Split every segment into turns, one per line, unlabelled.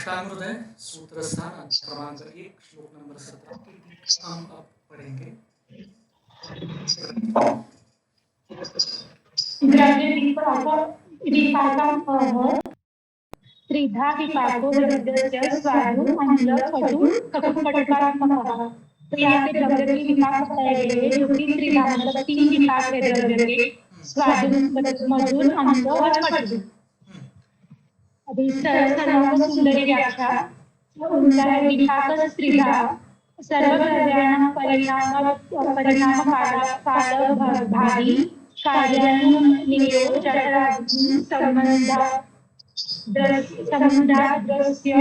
अष्टांगहृदय सूत्र स्थान क्रमांक 1 श्लोक नंबर 17 हम अब पढ़ेंगे।
त्रिधा विपाको द्रव्यस्य स्वादु अम्ल कटु कटुपटुकात्मकः। तो यहाँ पे द्रव्य के विपाक बताए गए हैं जो कि त्रिधा मतलब 3 विपाक है द्रव्य के, स्वादु मतलब मधुर, अम्ल और कटु। अभी सर्वांग सुंदरी व्याख्या उनका है विपाक त्रिधा सर्वद्रव्याणां परिणाम काल भावी कार्यानुमेयो जठराग्नि संबंधाद्रस्य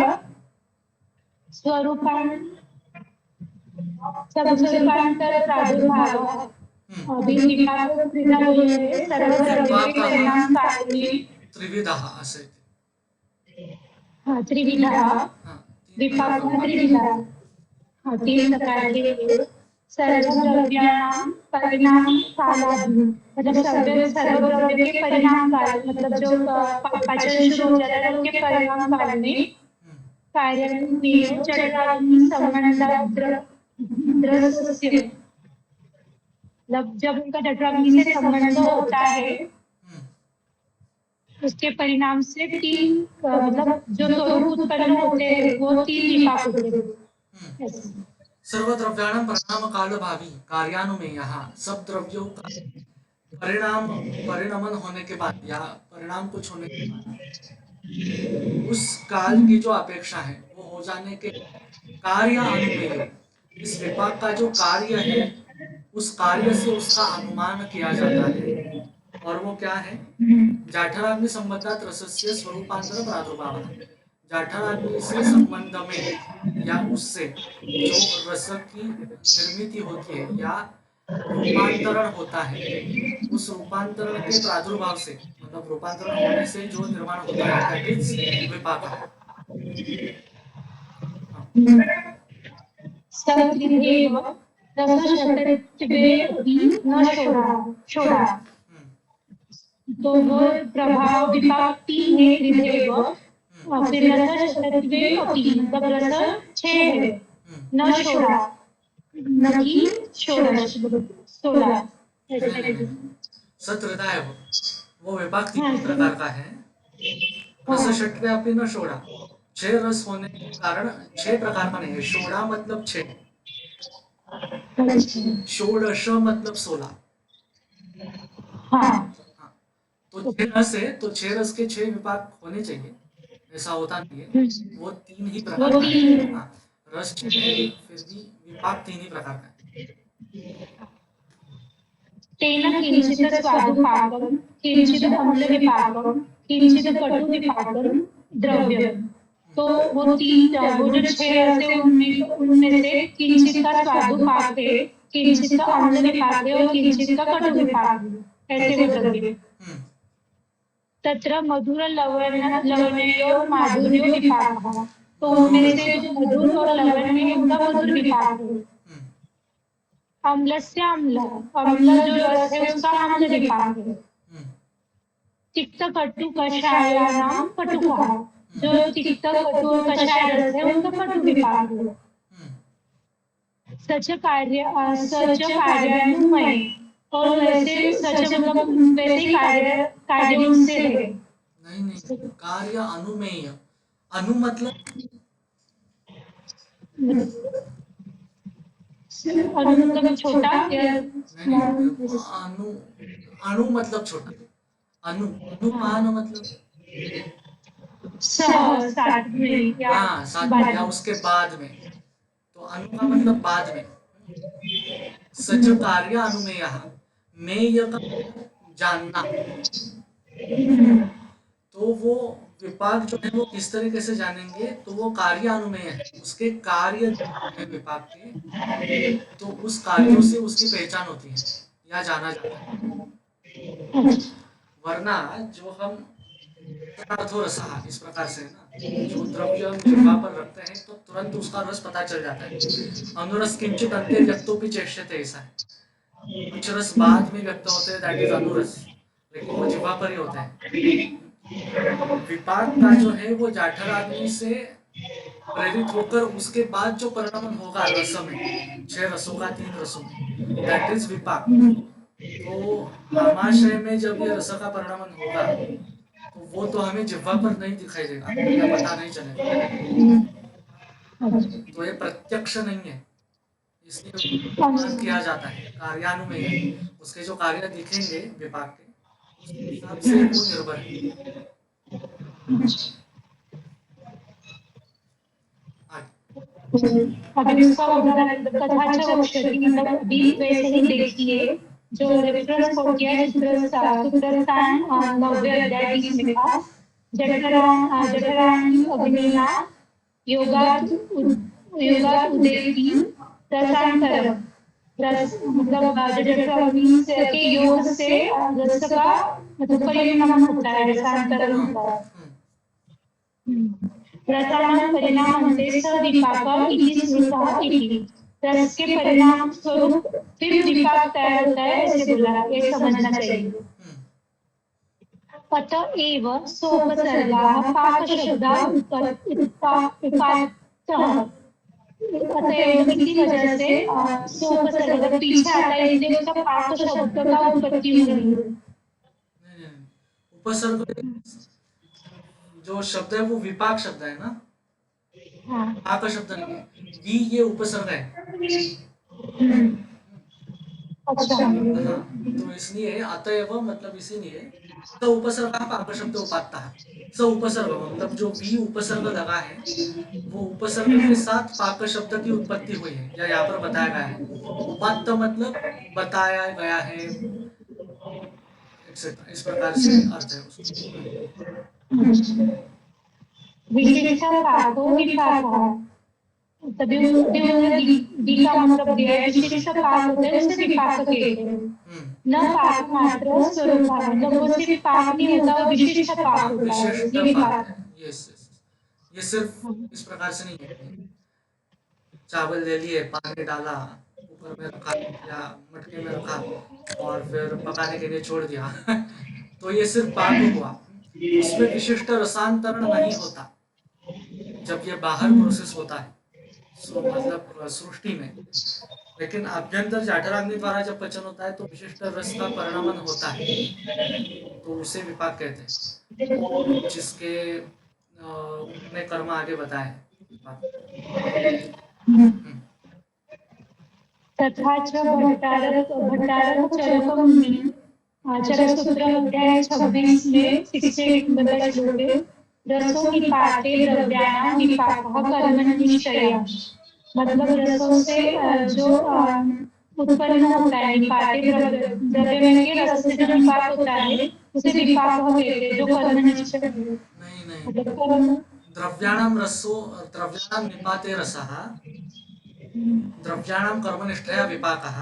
स्वरूपांतर प्रादुर्भावः। अभी विपाक त्रिधा बोले सर्वद्रव्य के परिणाम काल
त्रिविधः असे
त्रिविधः विपाक त्रिविधः 3 प्रकार के सर्वद्रव्याणां परिणाम कालाधि मतलब सर्वद्रव्य के परिणाम काल मतलब जो पाचन शुरू हो जाता है उसके परिणाम काल में कार्यान्वयन जठराग्नि संबंधाद्रस्य मतलब जब उनका जठराग्नि से संबंध होता है उसके परिणाम से 3 मतलब जो स्वरूप उत्पन्न होते हैं वो 3 विपाक होते हैं।
सर्वद्रव्याणां परिणाम काल भावी कार्यानुमेयः। सब द्रव्यों का परिणमन होने के बाद या परिणाम कुछ होने के बाद उस काल की जो अपेक्षा है वो हो जाने के कार्य अनुमेय, इस विपाक का जो कार्य है उस कार्य से उसका अनुमान किया जाता है। और वो क्या है? जठराग्नि संबंधात् रसस्य स्वरूपांतर प्रादुर्भावः। जठराग्नि से संबंध में या उससे जो रस की निर्मिति होती है या रूपांतरण होता है उस रूपांतरण के प्रादुर्भाव से मतलब रूपांतरण होने से जो निर्माण होता है दैट इज विपाक।
सत्रिदेव रसशतत्वे न शोधा। तो वो प्रभाव विपाक 3 है त्रिदेव फिर रसशतत्वे मतलब रस 6 है न शोधा न कि षोडश 16।
सत्रदाय वो विपाक 3 प्रकार का है। रसषट्वे अपि न षोडा, 6 रस होने के कारण 6 प्रकार का नहीं है। षोडा मतलब 6, षोडश मतलब 16। तो 6 रस है तो 6 रस के 6 विपाक होने चाहिए, ऐसा होता नहीं है। वो 3 ही प्रकार का है। रस 6 है फिर भी विपाक 3 ही प्रकार का है।
तेन किंचित स्वादुपाकं किंचित अम्ल विपाकं किंचित कटु विपाकं द्रव्यम। तो वो 3 वो जो 6 रस है उनमें से किंचित का स्वादुपाक है, किंचित का अम्ल विपाक है और किंचित का कटु विपाक है, ऐसे वो द्रव्य। तत्र मधुर लवणेयो माधुर्यो विपाकः। तो उनमें से जो मधुर और लवण है उनका मधुर विपाक है। अम्लस्य अम्ल जो रस है उसका अम्ल विपाक है। तिक्त कटु कषायानां कटुकः, जो तिक्त कटु और कषाय रस है उनका कटु विपाक है। सच कार्यानुमय और वैसे सच मतलब वैसे कार्य उनसे है।
नहीं कार्य अनुमेय। अनु मतलब
छोटा या
अणु मतलब छोटा। अनुपान मतलब
साथ में
या उसके बाद में। तो अनु का मतलब बाद में। सच कार्य अनुमेय, मेय का जानना। तो वो विपाक जो है वो किस तरीके से जानेंगे? तो वो कार्य अनुमेय है, उसके कार्य है विपाक के, तो उस कार्यों से उसकी पहचान होती है या जाना जाता है। वरना जो हम रसा इस प्रकार से है ना, जो द्रव्य हम जिह्वा पर रखते हैं तो तुरंत उसका रस पता चल जाता है। अनुरस किंचित अंते व्यक्तोपि चेष्यते, ऐसा है। कुछ रस बाद में व्यक्त होते हैं दैट इज अनुरस, लेकिन वो जिह्वा पर ही होता है। विपाक का जो है वो जठराग्नि से प्रेरित होकर उसके बाद जो परिणमन होगा रस में, 6 रसों का 3 रसों में, दैट इज विपाक। तो आमाशय में जब ये रस का परिणमन होगा तो वो तो हमें जिह्वा पर नहीं दिखाई देगा या पता नहीं चलेगा। तो ये प्रत्यक्ष नहीं है, इसलिए उपमान किया जाता है, कार्यानुमेय है। उसके जो कार्य दिखेंगे विपाक के, उस हिसाब से वो निर्भर है। आगे।
अभी उसका उदाहरण तथा च वक्ष्यति, मतलब अभी वैसे ही देखिए जो रेफरेंस कोट किया है सुप्रस्थान 9वें अध्याय 20 में था। जठराग्नि अग्निना योगात उदेति रसांतरम। रस मतलब जो जठराग्नि से के योग से रस का मतलब परिणाम होता है, रसांतरण होता है। रसानां परिणामन्ते स विपाक इति स्मृतः इति। रस के परिणाम स्वरूप फिर विपाक तैयार होता है, ऐसे बोला, ये समझना चाहिए। अतएव सोपसर्गाः पाकशब्दाः उपात्तः। अतएव इसी वजह से सोपसर्ग अगर पीछे आता है इसलिए उसका पाक शब्द का उत्पत्ति हुई है।
नहीं, उपसर्ग जो शब्द है वो विपाक शब्द है ना, पाक शब्द नहीं है। वी ये उपसर्ग है।
अच्छा।
हाँ, तो इसलिए अतएव मतलब इसीलिए स उपसर्ग पाक शब्द उपात्ता है। स उपसर्ग मतलब जो वी उपसर्ग लगा है वो उपसर्ग के साथ पाक शब्द की उत्पत्ति हुई है, या यहाँ पर बताया गया है। उपात्त मतलब बताया गया है, एक्सेट्रा, इस प्रकार से अर्थ है उसका।
विशिष्ट पाको विपाकः। तभी उन्होंने दी का मतलब दिया है, विशिष्ट पाक होते हैं उसे विपाक कहते हैं। न पाक मात्र स्वरूप, मतलब वो सिर्फ पाक नहीं होता, वो विशिष्ट पाक होता है,
विशिष्ट
ये
पाक
विपाक।
है। यस, ये सिर्फ इस प्रकार से नहीं है, चावल ले लिए, पानी डाला, कुकर में रखा या मटके में रखा और फिर पकाने के लिए छोड़ दिया तो ये सिर्फ पाक हुआ, उसमें विशिष्ट रसांतरण नहीं होता जब ये बाहर प्रोसेस होता है, मतलब सृष्टि में। लेकिन अभ्यंतर जठराग्नि द्वारा जब पचन होता है तो विशिष्ट रस का परिणमन होता है, तो उसे विपाक कहते हैं, जिसके उन्होंने कर्म आगे बताए हैं विपाक।
तथा च भट्टारक चरसूत्र अध्याय 26 में 68 नंबर का श्लोक है। रसो निपाते द्रव्याणां विपाकः कर्मनिष्ठया। मतलब रसों से जो उत्पन्न होता है, निपाते द्रव्य में के रस से जो निपात होता है उसे विपाकः कहते हैं, जो कर्मनिष्ठ है।
नहीं,
मतलब कर्म
द्रव्याणां निपाते रसः, द्रव्याणां कर्मनिष्ठया विपाकः,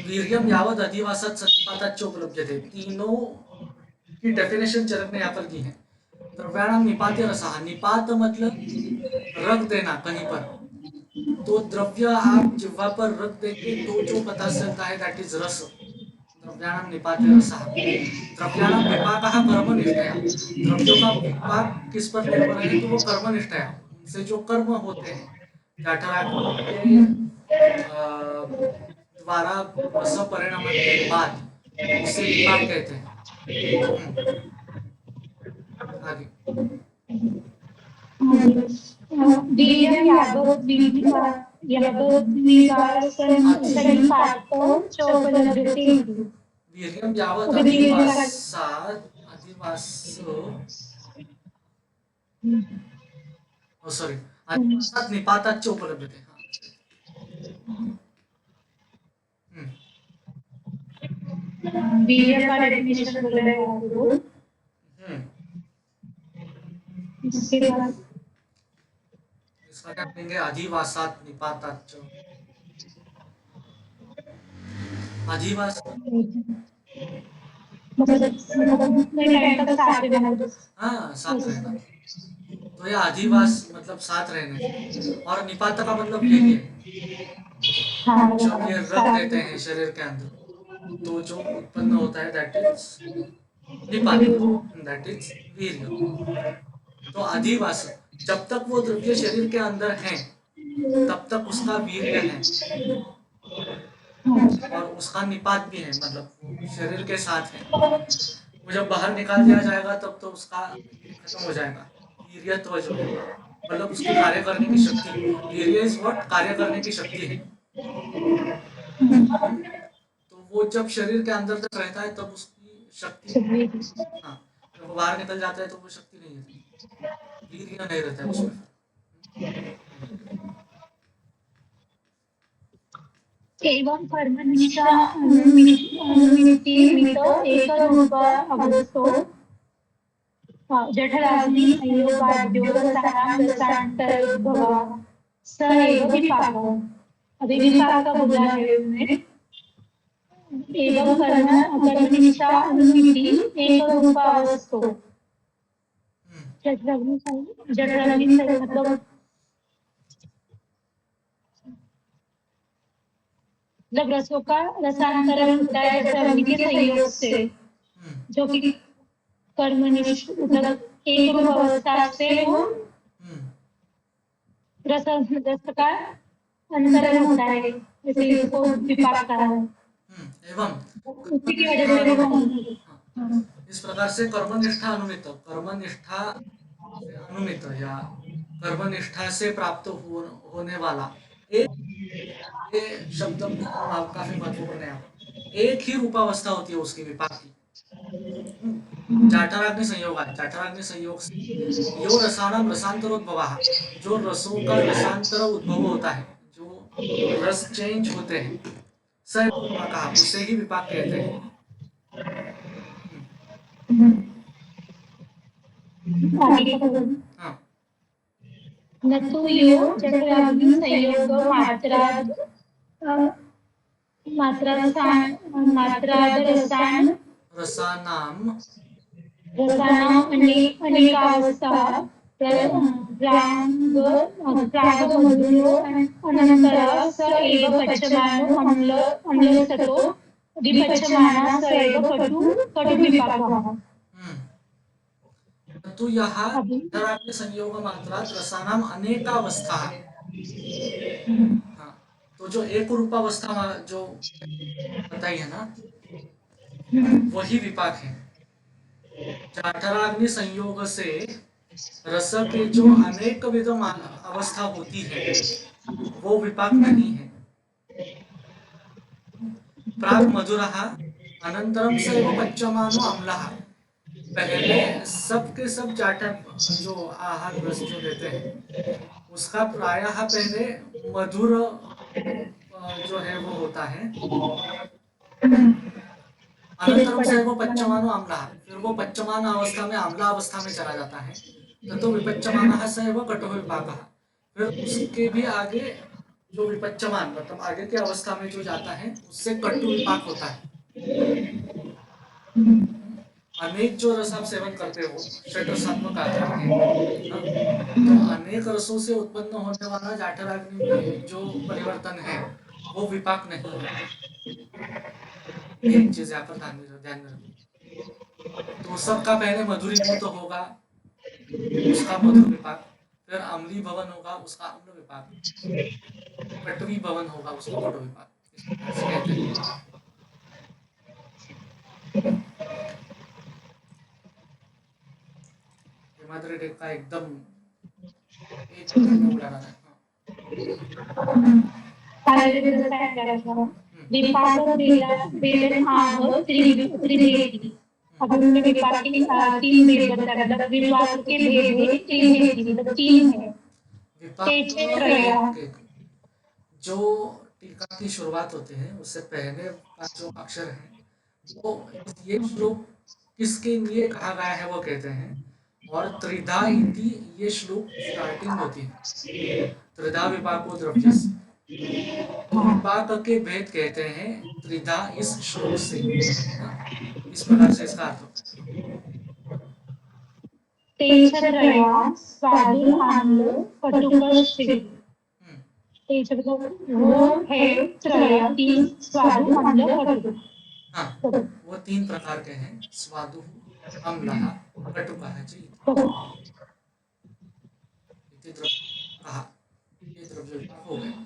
वीर्यं यावद् अधिवासात् सन्निपाताच्च उपलभ्यते। तीनों की डेफिनेशन चरक ने यहाँ पर दी है। द्रव्याणां निपाते रसः, निपात मतलब रख देना कहीं पर, तो द्रव्य आप जिह्वा पर रख देंगे तो जो पता चलता है दैट इज रस। द्रव्याणां निपाते रसः। द्रव्याणां विपाकः कर्मनिष्ठया, द्रव्यों का विपाक किस पर निर्भर है, तो वो कर्मनिष्ठया, उनसे जो कर्म होते हैं जठराग्नि के द्वारा रस परिणमन के बाद, उसे विपाक कहते हैं। आगे।
वीर्यं यावद्विगारसन्निपातो चोपलभ्यते।
वीर्यं यावत् अधिवासात् अधिवासो सॉरी अधिवासात् निपाताच्च उपलभ्यते।
वीर्य का डेफिनेशन बोल रहे हैं आप लोग। इसके बाद
इसका क्या कहेंगे, अधिवासात् निपाताच्च। अधिवास
मतलब टाइम तक साथ रहना।
हाँ, साथ रहना, तो यह अधिवास मतलब साथ रहने से, और निपात का मतलब यही है, जब ये रख देते हैं शरीर के अंदर तो जो उत्पन्न होता है दैट इज निपात, दैट इज वीर्य। तो अधिवास जब तक वो द्रव्य शरीर के अंदर है तब तक उसका वीर्य है और उसका निपात भी है, मतलब वो शरीर के साथ है। वो जब बाहर निकाल दिया जाएगा तब तो उसका ये खत्म हो जाएगा, वीर्यत्व जो है, मतलब उसकी कार्य करने की शक्ति। वीर्य इज व्हाट, कार्य करने की शक्ति है। हम्म? तो वो जब शरीर के अंदर तक रहता है तब उसकी शक्ति, हाँ, जब वो बाहर निकल जाता है तो वो शक्ति नहीं रहती, वीर्य नहीं रहता है उसमें फिर।
एवं कर्मनिष्ठा अनुमिति एक रूप अवस्थो जठराग्नि संयोगाद्यो रसानां रसांतरोद्भवः स एव विपाकः। अभी विपाक का बोला है उन्होंने। एवं कर्मनिष्ठा अनुमिति एक रूप अवस्थो जठराग्नि से मतलब रसों का रसांतरण होता है जठराग्नि के संयोग से, जो कि कर्मनिष्ठ मतलब एक रूप अवस्था से वो रस का अंतरण होता है, जैसे इसको विपाक कहा है।
एवं
उसी की वजह से वो
इस प्रकार से कर्मनिष्ठा अनुमित, कर्मनिष्ठा से अनुमित या कर्मनिष्ठा से प्राप्त होने वाला एक, ये शब्द काफी महत्वपूर्ण है। एक ही रूपावस्था होती है उसकी, विपाक की। जाठराग्नि संयोग है, जाठराग्नि संयोग से यो रसानाम रसांतरोद्भवः, जो रसों का रसांतर उद्भव होता है, जो रस चेंज होते हैं, स विपाकः, उसे ही विपाक कहते हैं। हाँ,
न तो यो जठराग्नि संयोग मात्राद
रसानाम
रसानां अनेकावस्था प्रागमधुरो अनन्तरः स एव पच्यमानो अम्लसतो विपच्यमानः स एव कटुविपाकः।
तो यहाँ जठराग्नि संयोग मात्रात रसानाम अनेकावस्था, हाँ, तो जो एक रूपावस्था जो बताई है ना, वही विपाक है। जाठराग्नि संयोग से रस के जो अनेक विध अवस्था होती है वो विपाक नहीं है। प्राग मधुरः अनंतरम स एव पच्यमानो अम्लः, पहले सब के सब जाठर जो आहार रस जो लेते हैं उसका प्रायः पहले मधुर जो है वो होता है, अनंतरम से वो पच्यमानो आम्ला, फिर वो पच्यमान अवस्था में आम्ला अवस्था में चला जाता है। ततो विपच्यमानः स एव कटुः विपाकः, फिर उसके भी आगे जो विपच्यमान मतलब आगे की अवस्था में जो जाता है उससे कटु विपाक होता है। अनेक जो रस आप सेवन करते हो, षट रसात्मक आहार है, तो अनेक रसों से उत्पन्न होने वाला जाठराग्नि में जो परिवर्तन है वो विपाक नहीं है। एक चीज यहाँ पर ध्यान में रखो। तो सबका पहले मधुरीभूत होगा उसका मधुर विपाक, फिर अम्ली भवन होगा उसका अम्ल विपाक, कटवी भवन होगा उसका कटु विपाक, इस प्रकार से कहते हैं। हिमाद्री टेक का एकदम एक मिनट में उड़ाना है।
विपाक वेदन आह त्रिवेदी। अब उन्होंने विपाक की तीन भेद बताया, मतलब विपाक के भेद है त्रिवेदी, मतलब तीन है।
विपाक जो टीका की शुरुआत होती है उससे पहले का जो अक्षर है वो ये श्लोक किसके लिए कहा गया है वो कहते हैं, और त्रिधा इति ये श्लोक स्टार्टिंग होती है। त्रिधा विपाको द्रव्यस्य, तो विपाक के भेद कहते हैं त्रिधा इस श्लोक से। इस प्रकार से इसका अर्थ होता है।
तेजत्रया स्वादु आम्ल कटुकश्चित्, तेज मतलब वो है त्रय तीन, स्वादु आम्ल कटु।
हाँ, वो तीन प्रकार के हैं, स्वादु अम्लः कटुकः च। हो गए।